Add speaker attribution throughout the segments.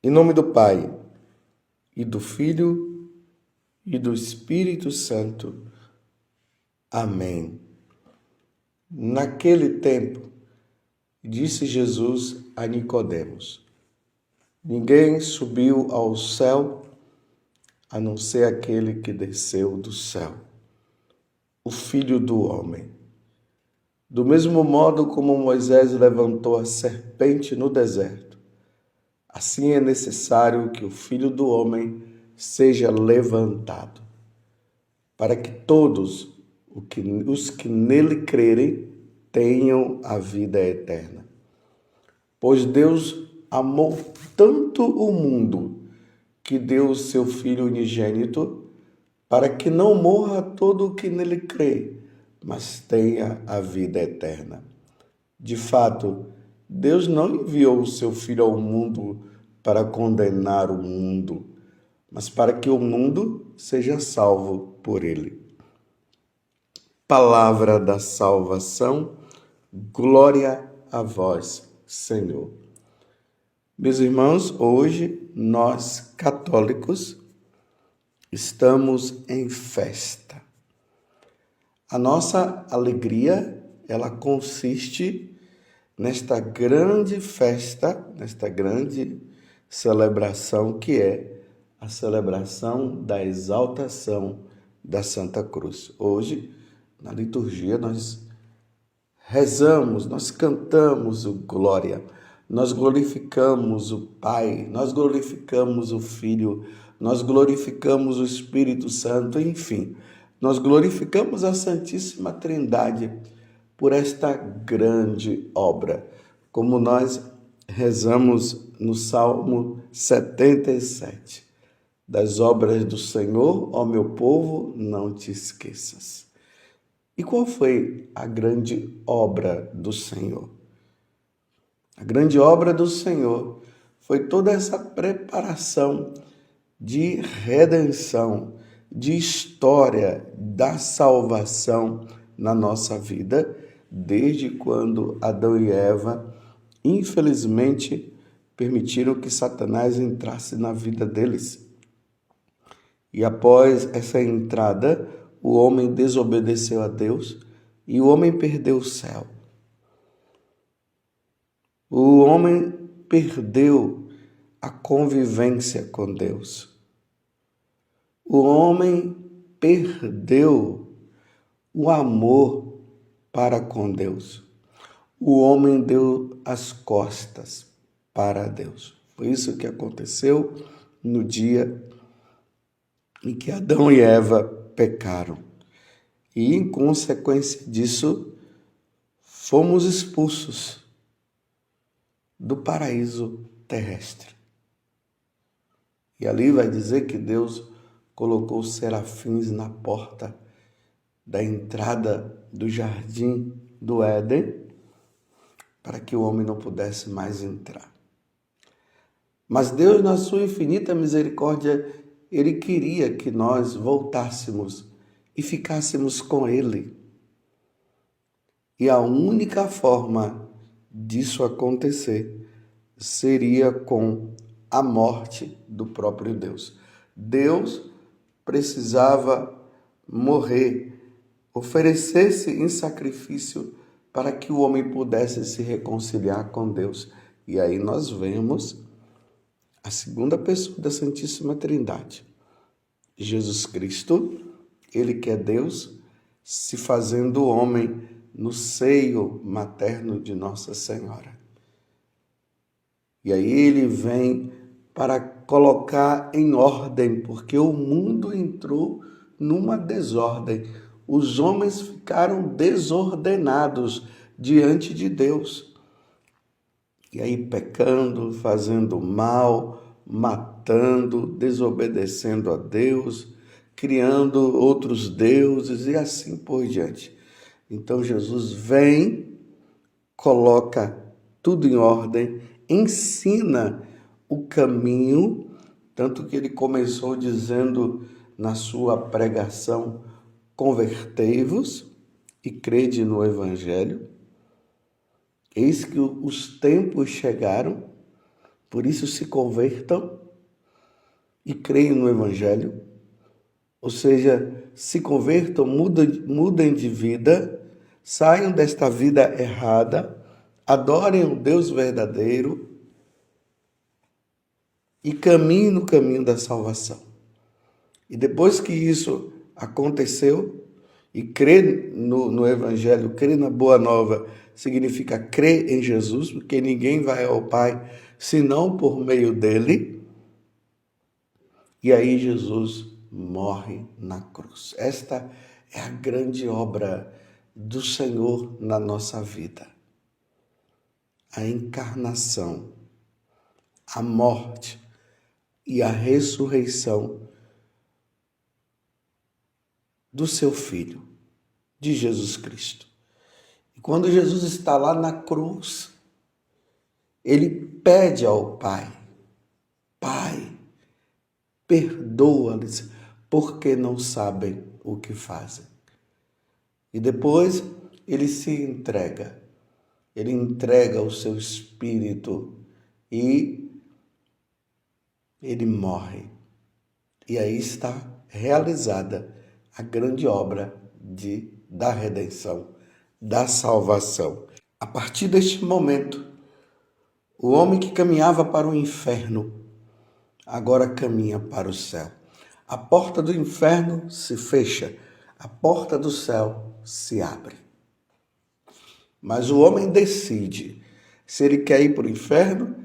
Speaker 1: Em nome do Pai, e do Filho, e do Espírito Santo. Amém. Naquele tempo, disse Jesus a Nicodemos: ninguém subiu ao céu, a não ser aquele que desceu do céu, o Filho do Homem. Do mesmo modo como Moisés levantou a serpente no deserto, assim é necessário que o Filho do Homem seja levantado, para que todos os que nele crerem tenham a vida eterna. Pois Deus amou tanto o mundo que deu o seu Filho unigênito, para que não morra todo o que nele crê, mas tenha a vida eterna. De fato, Deus não enviou o seu Filho ao mundo para condenar o mundo, mas para que o mundo seja salvo por ele. Palavra da salvação, glória a vós, Senhor. Meus irmãos, hoje nós católicos estamos em festa. A nossa alegria, ela consiste nesta grande festa, nesta grande celebração que é a celebração da exaltação da Santa Cruz. Hoje, na liturgia, nós rezamos, nós cantamos o glória, nós glorificamos o Pai, nós glorificamos o Filho, nós glorificamos o Espírito Santo, enfim, nós glorificamos a Santíssima Trindade por esta grande obra, como nós rezamos no Salmo 77. Das obras do Senhor, ó meu povo, não te esqueças. E qual foi a grande obra do Senhor? A grande obra do Senhor foi toda essa preparação de redenção, de história da salvação na nossa vida, desde quando Adão e Eva, infelizmente, permitiram que Satanás entrasse na vida deles. E após essa entrada, o homem desobedeceu a Deus e o homem perdeu o céu. O homem perdeu a convivência com Deus. O homem perdeu o amor para com Deus. O homem deu as costas para Deus. Foi isso que aconteceu no dia em que Adão e Eva pecaram. E, em consequência disso, fomos expulsos do paraíso terrestre. E ali vai dizer que Deus colocou os serafins na porta da entrada do jardim do Éden, para que o homem não pudesse mais entrar. Mas Deus, na sua infinita misericórdia, Ele queria que nós voltássemos e ficássemos com Ele. E a única forma disso acontecer seria com a morte do próprio Deus. Deus precisava morrer, oferecer-se em sacrifício para que o homem pudesse se reconciliar com Deus. E aí nós vemos a segunda pessoa da Santíssima Trindade, Jesus Cristo, ele que é Deus, se fazendo homem no seio materno de Nossa Senhora. E aí ele vem para colocar em ordem, porque o mundo entrou numa desordem. Os homens ficaram desordenados diante de Deus. E aí pecando, fazendo mal, matando, desobedecendo a Deus, criando outros deuses e assim por diante. Então Jesus vem, coloca tudo em ordem, ensina o caminho, tanto que ele começou dizendo na sua pregação: convertei-vos e crede no Evangelho. Eis que os tempos chegaram Por isso se convertam e creiam no Evangelho. Ou seja, se convertam, mudem de vida, saiam desta vida errada, adorem o Deus verdadeiro e caminhem no caminho da salvação. E depois que isso aconteceu, e crer no Evangelho, crer na Boa Nova, significa crer em Jesus, porque ninguém vai ao Pai senão por meio dele. E aí Jesus morre na cruz. Esta é a grande obra do Senhor na nossa vida. A encarnação, a morte e a ressurreição do seu Filho, de Jesus Cristo. E quando Jesus está lá na cruz, ele pede ao Pai, Pai, perdoa-lhes, porque não sabem o que fazem. E depois ele se entrega. Ele entrega o seu espírito e ele morre. E aí está realizada a grande obra da redenção, da salvação. A partir deste momento, o homem que caminhava para o inferno agora caminha para o céu. A porta do inferno se fecha, a porta do céu se abre. Mas o homem decide se ele quer ir para o inferno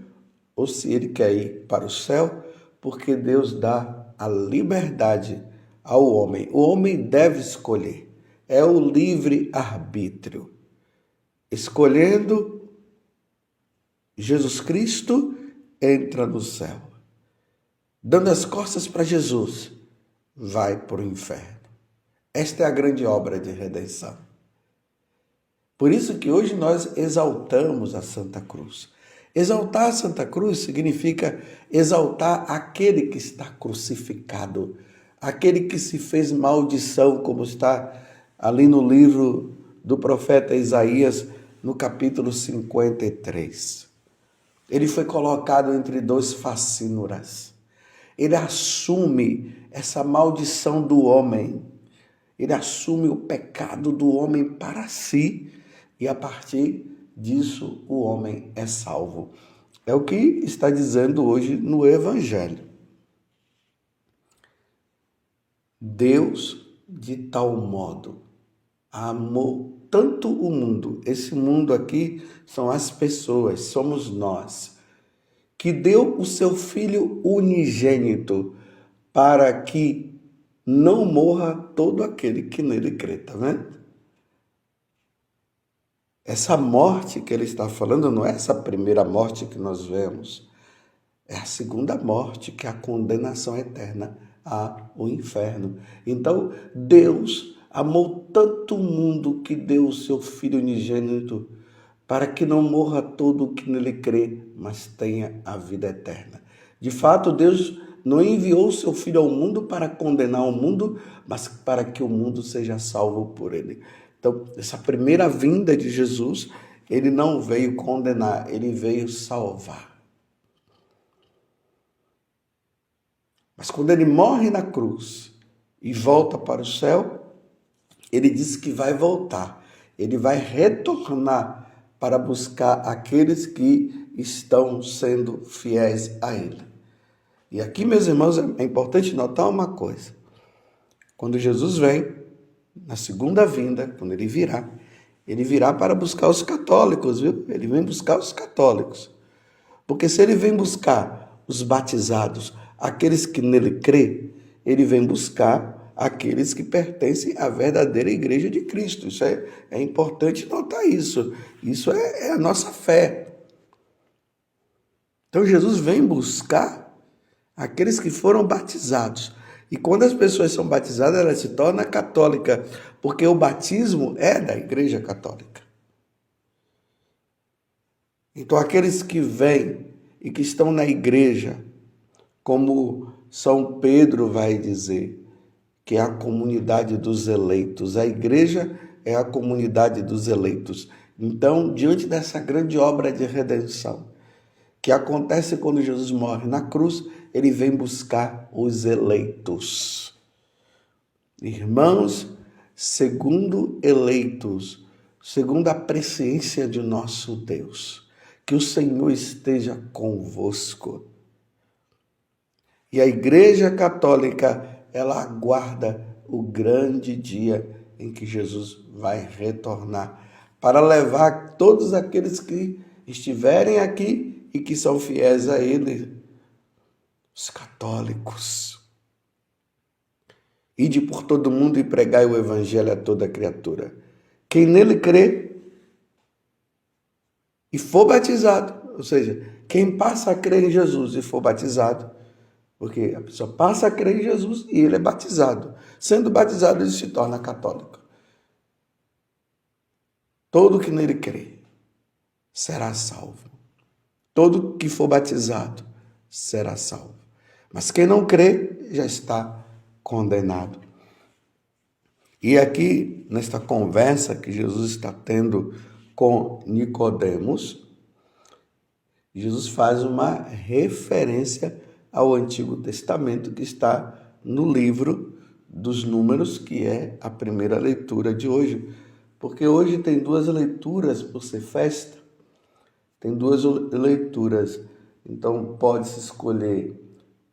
Speaker 1: ou se ele quer ir para o céu, porque Deus dá a liberdade ao homem. O homem deve escolher. É o livre-arbítrio. Escolhendo Jesus Cristo, entra no céu. Dando as costas para Jesus, vai para o inferno. Esta é a grande obra de redenção. Por isso que hoje nós exaltamos a Santa Cruz. Exaltar a Santa Cruz significa exaltar aquele que está crucificado, aquele que se fez maldição, como está ali no livro do profeta Isaías, no capítulo 53. Ele foi colocado entre dois facínoras. Ele assume essa maldição do homem. Ele assume o pecado do homem para si e a partir disso o homem é salvo. É o que está dizendo hoje no Evangelho. Deus, de tal modo, amou tanto o mundo, esse mundo aqui são as pessoas, somos nós, que deu o seu Filho unigênito para que não morra todo aquele que nele crê, tá vendo? Essa morte que ele está falando não é essa primeira morte que nós vemos, é a segunda morte, que é a condenação eterna ao inferno. Então, Deus amou tanto o mundo que deu o seu Filho unigênito para que não morra todo o que nele crê, mas tenha a vida eterna. De fato, Deus não enviou o seu Filho ao mundo para condenar o mundo, mas para que o mundo seja salvo por ele. Então, essa primeira vinda de Jesus, ele não veio condenar, ele veio salvar. Mas quando ele morre na cruz e volta para o céu, ele diz que vai voltar. Ele vai retornar para buscar aqueles que estão sendo fiéis a ele. E aqui, meus irmãos, é importante notar uma coisa. Quando Jesus vem, na segunda vinda, quando ele virá para buscar os católicos, viu? Ele vem buscar os católicos. Porque se ele vem buscar os batizados, aqueles que nele crê, ele vem buscar aqueles que pertencem à verdadeira igreja de Cristo. Isso é importante notar isso. Isso é a nossa fé. Então Jesus vem buscar aqueles que foram batizados. E quando as pessoas são batizadas, elas se tornam católicas, porque o batismo é da igreja católica. Então aqueles que vêm e que estão na igreja, como São Pedro vai dizer, que é a comunidade dos eleitos. A igreja é a comunidade dos eleitos. Então, diante dessa grande obra de redenção, que acontece quando Jesus morre na cruz, ele vem buscar os eleitos. Irmãos, segundo eleitos, segundo a presciência de nosso Deus, que o Senhor esteja convosco. E a Igreja Católica, ela aguarda o grande dia em que Jesus vai retornar para levar todos aqueles que estiverem aqui e que são fiéis a Ele, os católicos. Ide por todo mundo e pregai o Evangelho a toda criatura. Quem nele crê e for batizado, ou seja, quem passa a crer em Jesus e for batizado, porque a pessoa passa a crer em Jesus e ele é batizado. Sendo batizado, ele se torna católico. Todo que nele crê será salvo. Todo que for batizado será salvo. Mas quem não crê já está condenado. E aqui, nesta conversa que Jesus está tendo com Nicodemos, Jesus faz uma referência ao Antigo Testamento que está no livro dos Números, que é a primeira leitura de hoje. Porque hoje tem duas leituras por ser festa, tem duas leituras. Então pode-se escolher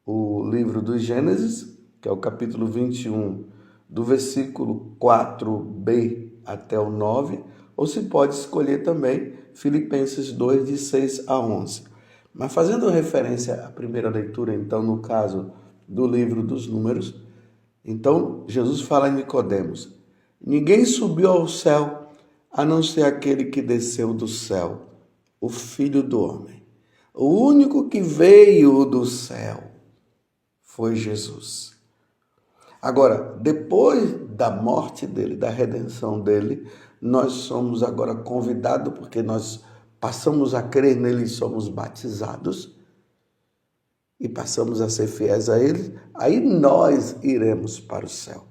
Speaker 1: o livro do Gênesis, que é o capítulo 21, do versículo 4b até o 9, ou se pode escolher também Filipenses 2, de 6 a 11. Mas fazendo referência à primeira leitura, então, no caso do livro dos Números, então Jesus fala a Nicodemos: ninguém subiu ao céu a não ser aquele que desceu do céu, o Filho do Homem. O único que veio do céu foi Jesus. Agora, depois da morte dele, da redenção dele, nós somos agora convidados, porque nós passamos a crer nele e somos batizados, e passamos a ser fiéis a ele, aí nós iremos para o céu.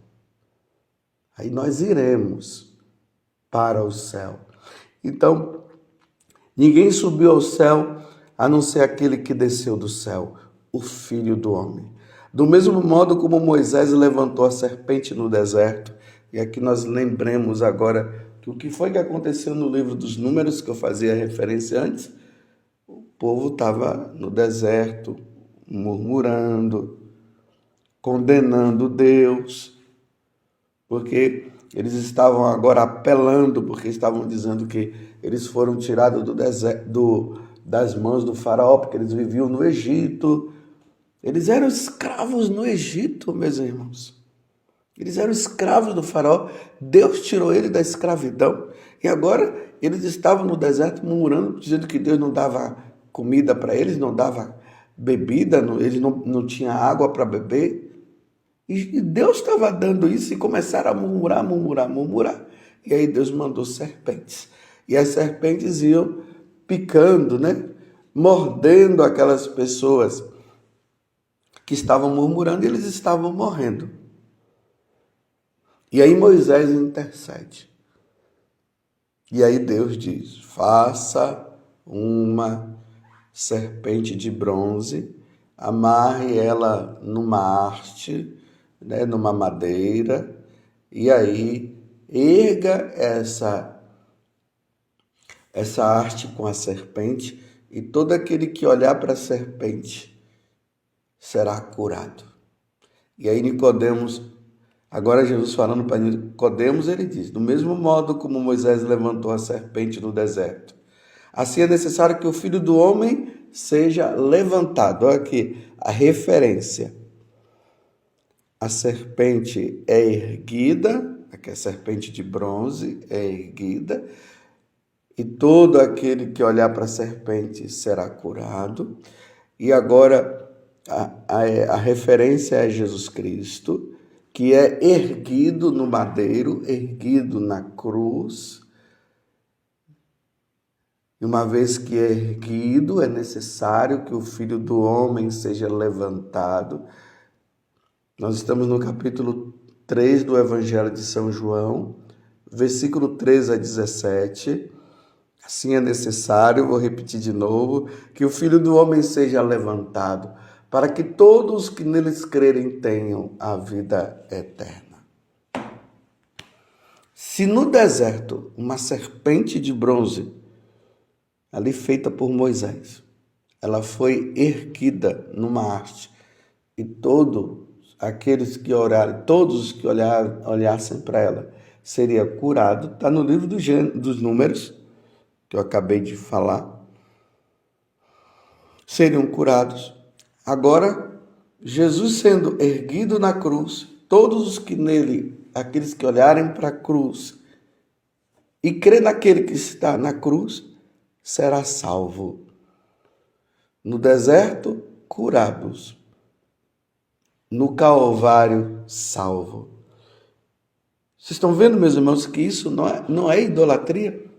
Speaker 1: Aí nós iremos para o céu. Então, ninguém subiu ao céu a não ser aquele que desceu do céu, o Filho do Homem. Do mesmo modo como Moisés levantou a serpente no deserto, e aqui nós lembremos agora que o que foi que aconteceu no livro dos Números, que eu fazia referência antes, o povo estava no deserto, murmurando, condenando Deus, porque eles estavam agora apelando, porque estavam dizendo que eles foram tirados do deserto, das mãos do faraó, porque eles viviam no Egito. Eles eram escravos no Egito, meus irmãos. Eles eram escravos do faraó. Deus tirou ele da escravidão. E agora eles estavam no deserto murmurando, dizendo que Deus não dava comida para eles, não dava bebida, eles não tinham água para beber. E Deus estava dando isso e começaram a murmurar. E aí Deus mandou serpentes. E as serpentes iam picando, mordendo aquelas pessoas que estavam murmurando e eles estavam morrendo. E aí Moisés intercede. E aí Deus diz: faça uma serpente de bronze, amarre ela numa haste, numa madeira, e aí erga essa haste com a serpente, e todo aquele que olhar para a serpente será curado. E aí Nicodemos, agora Jesus falando para Nicodemos, ele diz: do mesmo modo como Moisés levantou a serpente no deserto, assim é necessário que o Filho do Homem seja levantado. Olha aqui a referência. A serpente é erguida, aqui a serpente de bronze é erguida, e todo aquele que olhar para a serpente será curado. E agora a referência é Jesus Cristo, que é erguido no madeiro, erguido na cruz. E uma vez que é erguido, é necessário que o Filho do Homem seja levantado. Nós estamos no capítulo 3 do Evangelho de São João, versículo 13 a 17. Assim é necessário, vou repetir de novo, que o Filho do Homem seja levantado, para que todos que neles crerem tenham a vida eterna. Se no deserto uma serpente de bronze, ali feita por Moisés, ela foi erguida numa haste, e todos os que olhassem para ela, seria curado. Está no livro dos Números, que eu acabei de falar. Seriam curados. Agora, Jesus sendo erguido na cruz, todos os que nele, aqueles que olharem para a cruz e crê naquele que está na cruz, será salvo. No deserto, curados. No Calvário, salvo. Vocês estão vendo, meus irmãos, que isso não é idolatria?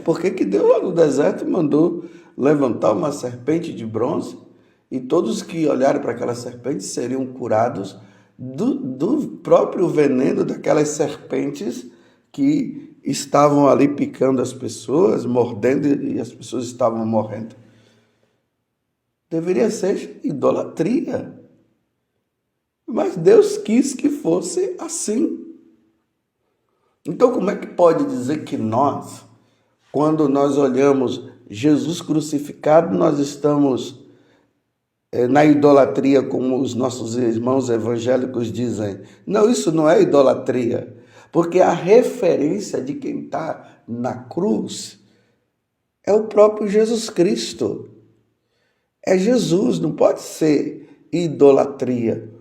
Speaker 1: Por que Deus lá no deserto mandou levantar uma serpente de bronze e todos que olharem para aquela serpente seriam curados do próprio veneno daquelas serpentes que estavam ali picando as pessoas, mordendo, e as pessoas estavam morrendo? Deveria ser idolatria. Mas Deus quis que fosse assim. Então, como é que pode dizer que nós, quando nós olhamos Jesus crucificado, nós estamos na idolatria, como os nossos irmãos evangélicos dizem? Não, isso não é idolatria, porque a referência de quem está na cruz é o próprio Jesus Cristo. É Jesus, não pode ser idolatria.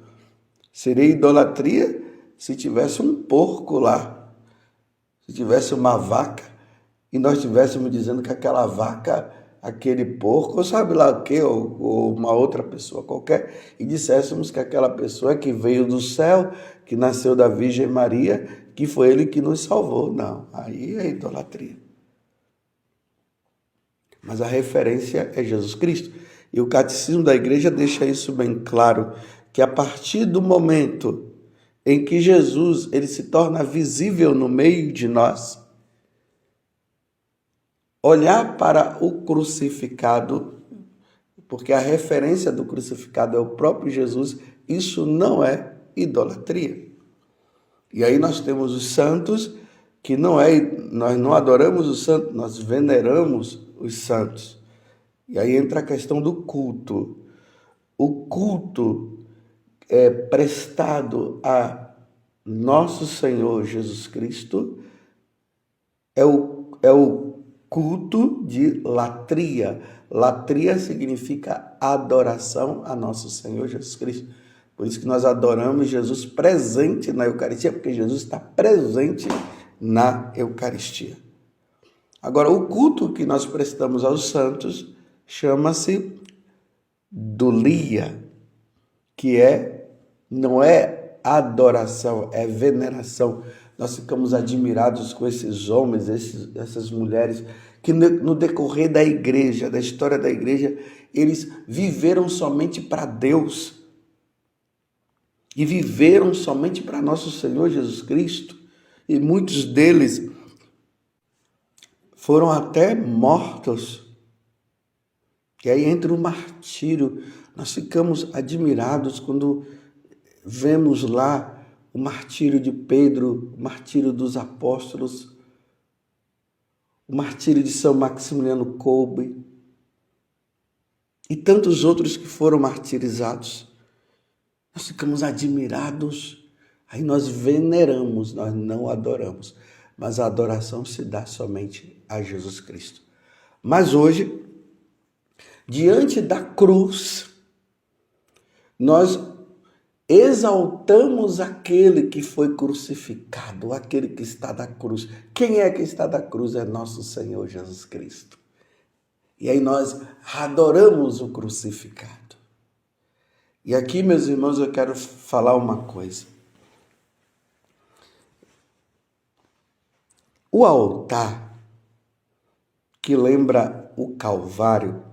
Speaker 1: Seria idolatria se tivesse um porco lá, se tivesse uma vaca, e nós estivéssemos dizendo que aquela vaca, aquele porco, ou sabe lá o quê, ou uma outra pessoa qualquer, e disséssemos que aquela pessoa que veio do céu, que nasceu da Virgem Maria, que foi ele que nos salvou. Não, aí é idolatria. Mas a referência é Jesus Cristo. E o Catecismo da Igreja deixa isso bem claro, que a partir do momento em que Jesus ele se torna visível no meio de nós, olhar para o crucificado, porque a referência do crucificado é o próprio Jesus, isso não é idolatria. E aí nós temos os santos, que nós não adoramos os santos, nós veneramos os santos. E aí entra a questão do culto. O culto é prestado a nosso Senhor Jesus Cristo é o culto de latria. Latria significa adoração a nosso Senhor Jesus Cristo. Por isso que nós adoramos Jesus presente na Eucaristia, porque Jesus está presente na Eucaristia. Agora, o culto que nós prestamos aos santos chama-se dulia, que não é adoração, é veneração. Nós ficamos admirados com esses homens, essas mulheres, que no decorrer da igreja, da história da igreja, eles viveram somente para Deus. E viveram somente para nosso Senhor Jesus Cristo. E muitos deles foram até mortos. E aí entra o martírio. Nós ficamos admirados quando vemos lá o martírio de Pedro, o martírio dos apóstolos, o martírio de São Maximiliano Kolbe e tantos outros que foram martirizados. Nós ficamos admirados, aí nós veneramos, nós não adoramos, mas a adoração se dá somente a Jesus Cristo. Mas hoje, diante da cruz, nós exaltamos aquele que foi crucificado, aquele que está na cruz. Quem é que está na cruz? É nosso Senhor Jesus Cristo. E aí nós adoramos o crucificado. E aqui, meus irmãos, eu quero falar uma coisa. O altar, que lembra o Calvário,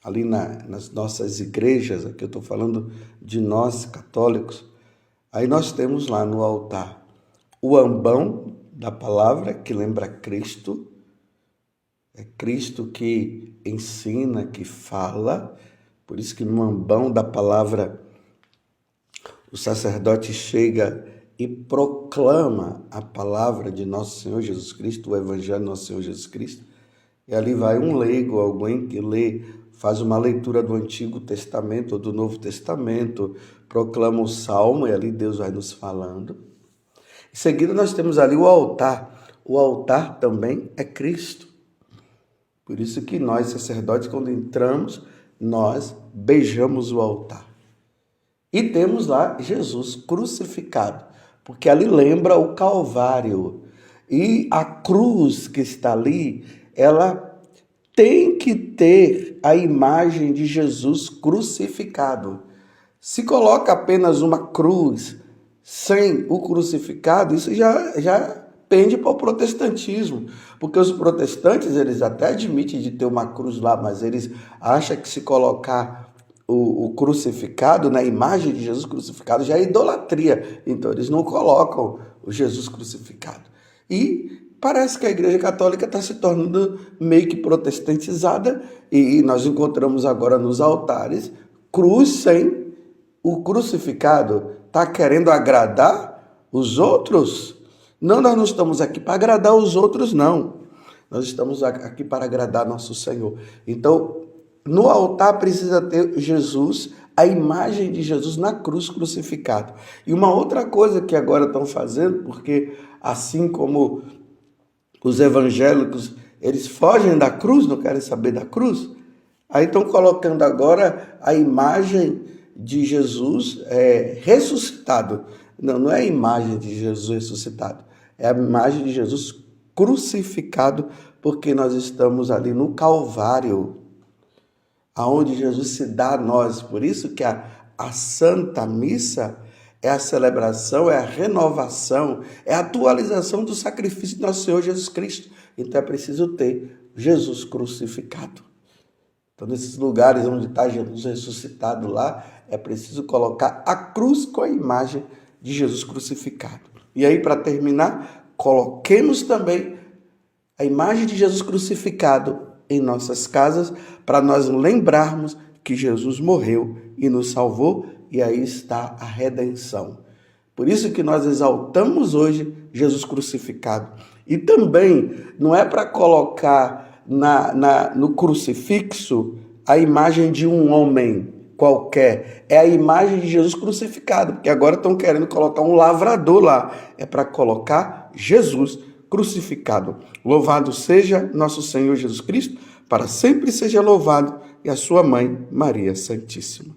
Speaker 1: ali nas nossas igrejas, aqui eu estou falando de nós católicos, aí nós temos lá no altar o ambão, da palavra, que lembra Cristo. É Cristo que ensina, que fala. Por isso que no ambão da palavra o sacerdote chega e proclama a palavra de nosso Senhor Jesus Cristo, o evangelho de nosso Senhor Jesus Cristo. E ali vai um leigo, alguém que lê, faz uma leitura do Antigo Testamento ou do Novo Testamento, proclama o Salmo, e ali Deus vai nos falando. Em seguida nós temos ali o altar. O altar também é Cristo. Por isso que nós, sacerdotes, quando entramos, nós beijamos o altar. E temos lá Jesus crucificado, porque ali lembra o Calvário. E a cruz que está ali, ela tem que ter a imagem de Jesus crucificado. Se coloca apenas uma cruz sem o crucificado, isso já pende para o protestantismo, porque os protestantes, eles até admitem de ter uma cruz lá, mas eles acham que se colocar o crucificado, na imagem de Jesus crucificado, já é idolatria. Então eles não colocam o Jesus crucificado. E parece que a Igreja Católica está se tornando meio que protestantizada, e nós encontramos agora nos altares cruz sem o crucificado. Está querendo agradar os outros? Não, nós não estamos aqui para agradar os outros, não. Nós estamos aqui para agradar nosso Senhor. Então, no altar precisa ter Jesus, a imagem de Jesus na cruz crucificado. E uma outra coisa que agora estão fazendo, porque assim como os evangélicos, eles fogem da cruz, não querem saber da cruz, aí estão colocando agora a imagem de Jesus ressuscitado. Não é a imagem de Jesus ressuscitado, é a imagem de Jesus crucificado, porque nós estamos ali no Calvário, aonde Jesus se dá a nós. Por isso que a Santa Missa é a celebração, é a renovação, é a atualização do sacrifício de nosso Senhor Jesus Cristo. Então é preciso ter Jesus crucificado. Então, nesses lugares onde está Jesus ressuscitado lá, é preciso colocar a cruz com a imagem de Jesus crucificado. E aí, para terminar, coloquemos também a imagem de Jesus crucificado em nossas casas, para nós lembrarmos que Jesus morreu e nos salvou, e aí está a redenção. Por isso que nós exaltamos hoje Jesus crucificado. E também não é para colocar no crucifixo a imagem de um homem qualquer, é a imagem de Jesus crucificado, porque agora estão querendo colocar um lavrador lá, é para colocar Jesus crucificado. Louvado seja nosso Senhor Jesus Cristo, para sempre seja louvado, e a sua mãe, Maria Santíssima.